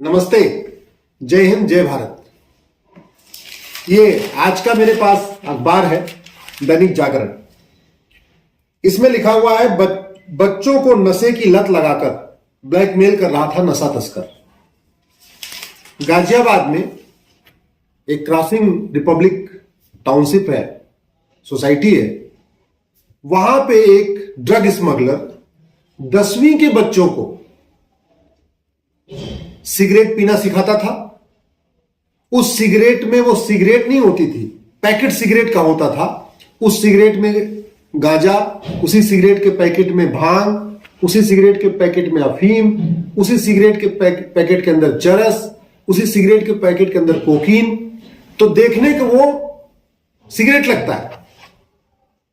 नमस्ते, जय हिंद, जय भारत। ये आज का मेरे पास अखबार है दैनिक जागरण। इसमें लिखा हुआ है बच्चों को नशे की लत लगाकर ब्लैकमेल कर रहा था नशा तस्कर। गाजियाबाद में एक क्रॉसिंग रिपब्लिक टाउनशिप है, सोसाइटी है। वहां पे एक ड्रग स्मगलर 10वीं के बच्चों को सिगरेट पीना सिखाता था। उस सिगरेट में वो सिगरेट नहीं होती थी, पैकेट सिगरेट का होता था। उस सिगरेट में गांजा, उसी सिगरेट के पैकेट में भांग, उसी सिगरेट के पैकेट में अफीम, उसी सिगरेट के पैकेट के अंदर चरस, उसी सिगरेट के पैकेट के अंदर कोकीन। तो देखने को वो सिगरेट लगता है,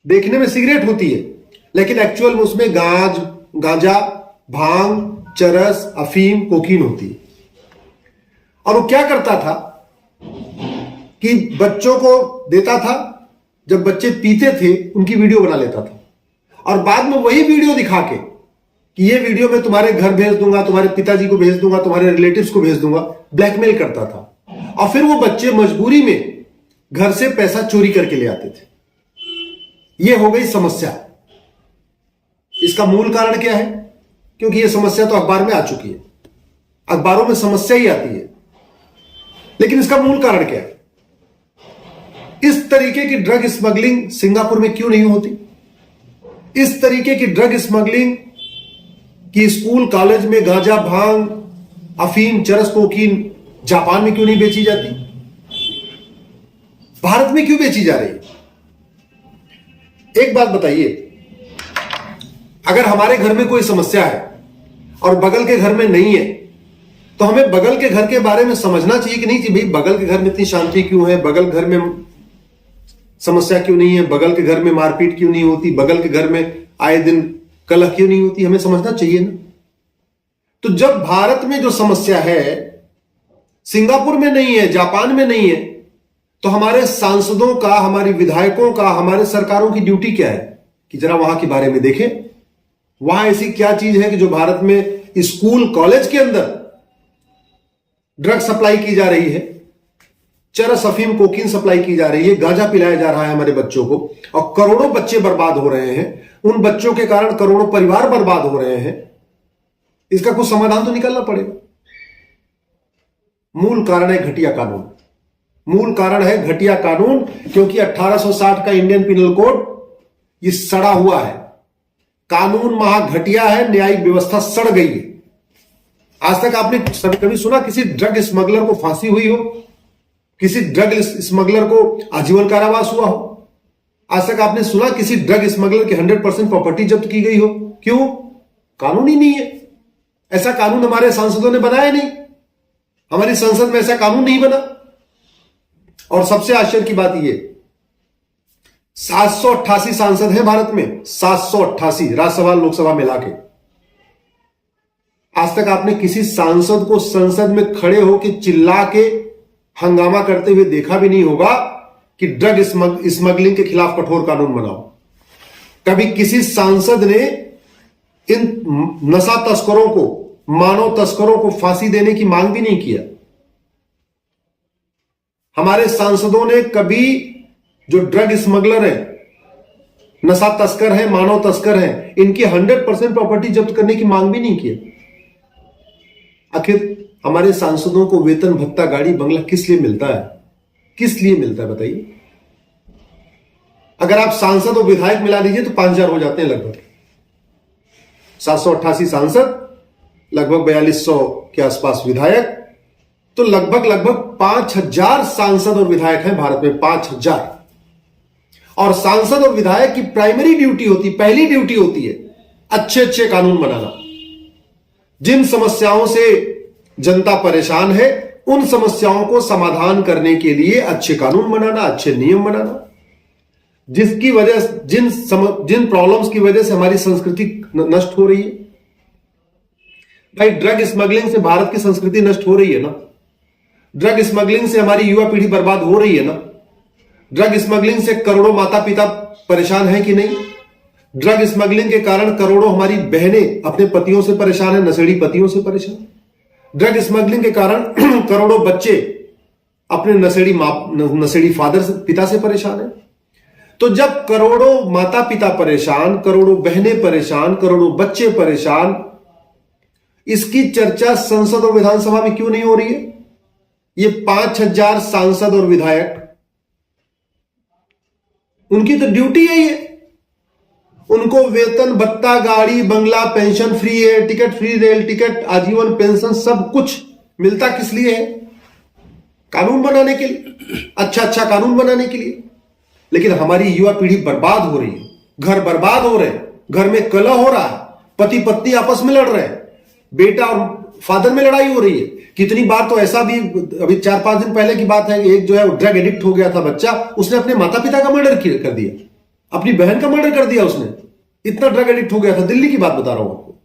देखने में सिगरेट होती है, लेकिन एक्चुअल में उसमें गांजा, भांग, चरस, अफीम, कोकीन होती है। और वो क्या करता था कि बच्चों को देता था, जब बच्चे पीते थे उनकी वीडियो बना लेता था और बाद में वही वीडियो दिखा के कि ये वीडियो मैं तुम्हारे घर भेज दूंगा, तुम्हारे पिताजी को भेज दूंगा, तुम्हारे रिलेटिव्स को भेज दूंगा, ब्लैकमेल करता था। और फिर वो बच्चे मजबूरी में घर से पैसा चोरी करके ले आते थे। ये हो गई समस्या। इसका मूल कारण क्या है? क्योंकि ये समस्या तो अखबार में आ चुकी है, अखबारों में समस्या ही आती है, लेकिन इसका मूल कारण क्या है? इस तरीके की ड्रग स्मगलिंग सिंगापुर में क्यों नहीं होती? इस तरीके की ड्रग स्मगलिंग की स्कूल कॉलेज में गांजा, भांग, अफीम, चरस, कोकीन जापान में क्यों नहीं बेची जाती? भारत में क्यों बेची जा रही है? एक बात बताइए, अगर हमारे घर में कोई समस्या है और बगल के घर में नहीं है, तो हमें बगल के घर के बारे में समझना चाहिए कि नहीं चाहिए? भाई, बगल के घर में इतनी शांति क्यों है, बगल घर में समस्या क्यों नहीं है, बगल के घर में मारपीट क्यों नहीं होती, बगल के घर में आए दिन कलह क्यों नहीं होती? हमें समझना चाहिए ना। तो जब भारत में जो समस्या है सिंगापुर में नहीं है, जापान में नहीं है, तो हमारे सांसदों का, हमारी विधायकों का, हमारे सरकारों की ड्यूटी क्या है कि जरा वहां के बारे में देखें। वहां ऐसी क्या चीज है कि जो भारत में स्कूल कॉलेज के अंदर ड्रग सप्लाई की जा रही है, चरस, अफीम, कोकीन सप्लाई की जा रही है, गांजा पिलाया जा रहा है हमारे बच्चों को, और करोड़ों बच्चे बर्बाद हो रहे हैं। उन बच्चों के कारण करोड़ों परिवार बर्बाद हो रहे हैं। इसका कुछ समाधान तो निकालना पड़ेगा। मूल कारण है घटिया कानून। मूल कारण है घटिया कानून, क्योंकि 1860 का इंडियन पिनल कोड ये सड़ा हुआ है। कानून महा घटिया है, न्यायिक व्यवस्था सड़ गई है। आज तक आपने कभी सुना किसी ड्रग स्मगलर को फांसी हुई हो, किसी ड्रग स्मगलर को आजीवन कारावास हुआ हो? आज तक आपने सुना किसी ड्रग स्मगलर की 100% प्रॉपर्टी जब्त की गई हो? क्यों? कानून ही नहीं है। ऐसा कानून हमारे सांसदों ने बनाया नहीं, हमारी संसद में ऐसा कानून नहीं बना। और सबसे आश्चर्य की बात यह, 788 सांसद हैं भारत में, 788 राज्यसभा लोकसभा मिला के। आज तक आपने किसी सांसद को संसद में खड़े होकर चिल्ला के हंगामा करते हुए देखा भी नहीं होगा कि ड्रग स्मगलिंग के खिलाफ कठोर कानून बनाओ। कभी किसी सांसद ने इन नशा तस्करों को, मानव तस्करों को फांसी देने की मांग भी नहीं किया। हमारे सांसदों ने कभी जो ड्रग स्मगलर है, नशा तस्कर है, मानव तस्कर है, इनकी 100% प्रॉपर्टी जब्त करने की मांग भी नहीं किया। आखिर हमारे सांसदों को वेतन, भत्ता, गाड़ी, बंगला किस लिए मिलता है? किस लिए मिलता है बताइए? अगर आप सांसद और विधायक मिला लीजिए तो 5000 हो जाते हैं लगभग। 788 सांसद, लगभग 4200 के आसपास विधायक, तो लगभग 5000 सांसद और विधायक हैं भारत में। 5000। और सांसद और विधायक की प्राइमरी ड्यूटी होती, पहली ड्यूटी होती है अच्छे अच्छे कानून बनाना। जिन समस्याओं से जनता परेशान है, उन समस्याओं को समाधान करने के लिए अच्छे कानून बनाना, अच्छे नियम बनाना, जिसकी वजह, जिन प्रॉब्लम्स की वजह से हमारी संस्कृति नष्ट हो रही है। भाई, ड्रग स्मगलिंग से भारत की संस्कृति नष्ट हो रही है ना। ड्रग स्मगलिंग से हमारी युवा पीढ़ी बर्बाद हो रही है ना। ड्रग स्मगलिंग से करोड़ों माता पिता परेशान हैं कि नहीं? ड्रग स्मगलिंग के कारण करोड़ों हमारी बहनें अपने पतियों से परेशान हैं, नशेड़ी पतियों से परेशान। ड्रग स्मगलिंग के कारण करोड़ों बच्चे अपने नशेड़ी फादर से, पिता से परेशान है। तो जब करोड़ों माता पिता परेशान, करोड़ों बहनें परेशान, करोड़ों बच्चे परेशान, इसकी चर्चा संसद और विधानसभा में क्यों नहीं हो रही है? ये 5,000 सांसद और विधायक, उनकी तो ड्यूटी यही है। उनको वेतन, भत्ता, गाड़ी, बंगला, पेंशन फ्री है, टिकट फ्री, रेल टिकट, आजीवन पेंशन, सब कुछ मिलता किस लिए है? कानून बनाने के लिए, अच्छा कानून बनाने के लिए। लेकिन हमारी युवा पीढ़ी बर्बाद हो रही है, घर बर्बाद हो रहे हैं, घर में कलह हो रहा है, पति पत्नी आपस में लड़ रहे हैं, बेटा और फादर में लड़ाई हो रही है। कितनी बार तो ऐसा भी, अभी 4-5 दिन पहले की बात है, एक जो है ड्रग एडिक्ट हो गया था बच्चा, उसने अपने माता पिता का मर्डर कर दिया, अपनी बहन का मर्डर कर दिया उसने, इतना ड्रग एडिक्ट हो गया था। दिल्ली की बात बता रहा हूं आपको।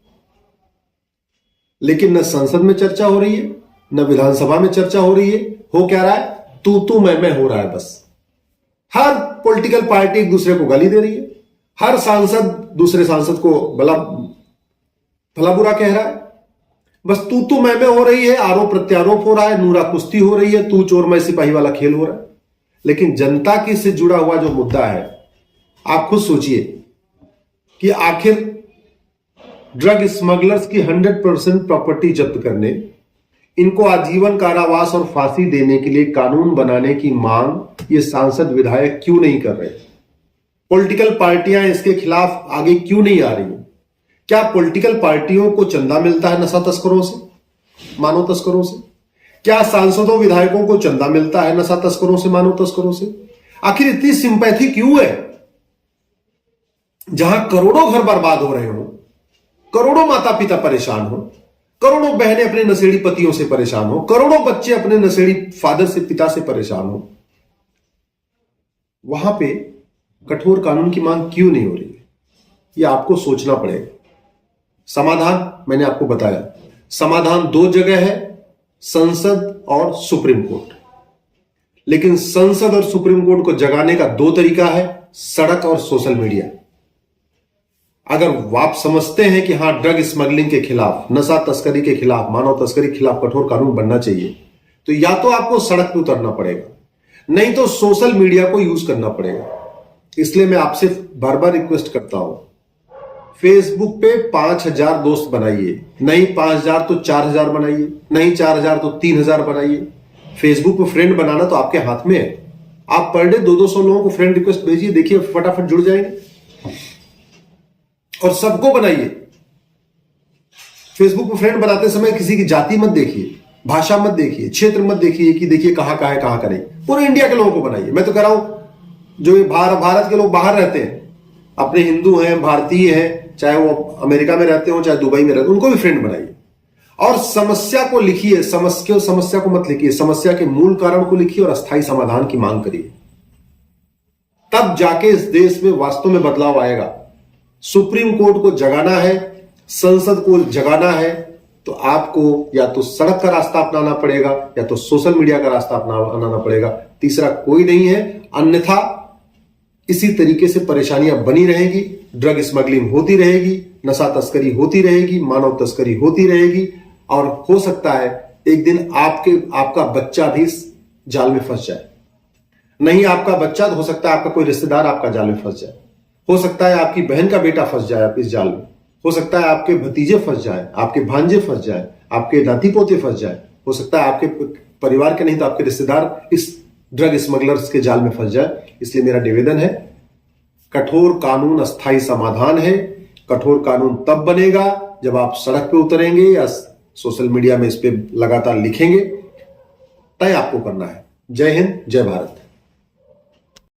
लेकिन न संसद में चर्चा हो रही है, न विधानसभा में चर्चा हो रही है। हो क्या रहा है? तू मैं हो रहा है बस। हर पॉलिटिकल पार्टी एक दूसरे को गाली दे रही है, हर सांसद दूसरे सांसद को भला बुरा कह रहा है। बस तू मैं हो रही है, आरोप प्रत्यारोप हो रहा है, नूरा कुश्ती हो रही है, तू चोर मैं सिपाही वाला खेल हो रहा है। लेकिन जनता की से जुड़ा हुआ जो मुद्दा है, आप खुद सोचिए कि आखिर ड्रग स्मगलर्स की 100% प्रॉपर्टी जब्त करने, इनको आजीवन कारावास और फांसी देने के लिए कानून बनाने की मांग ये सांसद विधायक क्यों नहीं कर रहे? पॉलिटिकल पार्टियां इसके खिलाफ आगे क्यों नहीं आ रही? क्या पॉलिटिकल पार्टियों को चंदा मिलता है नशा तस्करों से, मानव तस्करों से? क्या सांसदों विधायकों को चंदा मिलता है नशा तस्करों से, मानव तस्करों से? आखिर इतनी सिंपैथी क्यों है? जहां करोड़ों घर बर्बाद हो रहे हो, करोड़ों माता पिता परेशान हो, करोड़ों बहनें अपने नशेड़ी पतियों से परेशान हो, करोड़ों बच्चे अपने नशेड़ी फादर से, पिता से परेशान हो, वहां पे कठोर कानून की मांग क्यों नहीं हो रही है? यह आपको सोचना पड़ेगा। समाधान मैंने आपको बताया, समाधान 2 जगह है, संसद और सुप्रीम कोर्ट। लेकिन संसद और सुप्रीम कोर्ट को जगाने का 2 तरीका है, सड़क और सोशल मीडिया। अगर आप समझते हैं कि हां, ड्रग स्मगलिंग के खिलाफ, नशा तस्करी के खिलाफ, मानव तस्करी के खिलाफ कठोर कानून बनना चाहिए, तो या तो आपको सड़क पर उतरना पड़ेगा, नहीं तो सोशल मीडिया को यूज करना पड़ेगा। इसलिए मैं आपसे बार बार रिक्वेस्ट करता हूं, फेसबुक पे 5,000 दोस्त बनाइए, नहीं 5,000 तो 4,000 बनाइए, नहीं 4,000 तो 3,000 बनाइए। फेसबुक पे फ्रेंड बनाना तो आपके हाथ में है। आप पर डे 200 लोगों को फ्रेंड रिक्वेस्ट भेजिए, देखिए फटाफट जुड़ जाएंगे। और सबको बनाइए। फेसबुक पे फ्रेंड बनाते समय किसी की जाति मत देखिए, भाषा मत देखिए, क्षेत्र मत देखिए कि देखिए कहां का है, कहां का नहीं। पूरे इंडिया के लोगों को बनाइए। मैं तो कह रहा हूं जो भारत के लोग बाहर रहते हैं, अपने हिंदू हैं, भारतीय हैं, चाहे वो अमेरिका में रहते हो, चाहे दुबई में रहते हो, उनको भी फ्रेंड बनाइए। और समस्या को लिखिए, समस्या को मत लिखिए, समस्या के मूल कारण को लिखिए और अस्थायी समाधान की मांग करिए। तब जाके इस देश में वास्तव में बदलाव आएगा। सुप्रीम कोर्ट को जगाना है, संसद को जगाना है, तो आपको या तो सड़क का रास्ता अपनाना पड़ेगा या तो सोशल मीडिया का रास्ता अपनाना पड़ेगा। तीसरा कोई नहीं है। अन्यथा इसी तरीके से परेशानियां बनी रहेगी, ड्रग स्मगलिंग होती रहेगी, नशा तस्करी होती रहेगी, मानव तस्करी होती रहेगी, और हो सकता है एक दिन आपका बच्चा भी इस जाल में फंस जाए। नहीं आपका बच्चा, तो हो सकता है आपका कोई रिश्तेदार आपका जाल में फंस जाए, हो सकता है आपकी बहन का बेटा फंस जाए इस जाल में, हो सकता है आपके भतीजे फंस जाए, आपके भांजे फंस जाए, आपके नाती पोते फंस जाए, हो सकता है आपके परिवार के नहीं तो आपके रिश्तेदार इस ड्रग स्मगलर्स के जाल में फंस जाए। इसलिए मेरा निवेदन है, कठोर कानून अस्थायी समाधान है। कठोर कानून तब बनेगा जब आप सड़क पे उतरेंगे या सोशल मीडिया में इस पे लगातार लिखेंगे। तय आपको करना है। जय हिंद, जय भारत।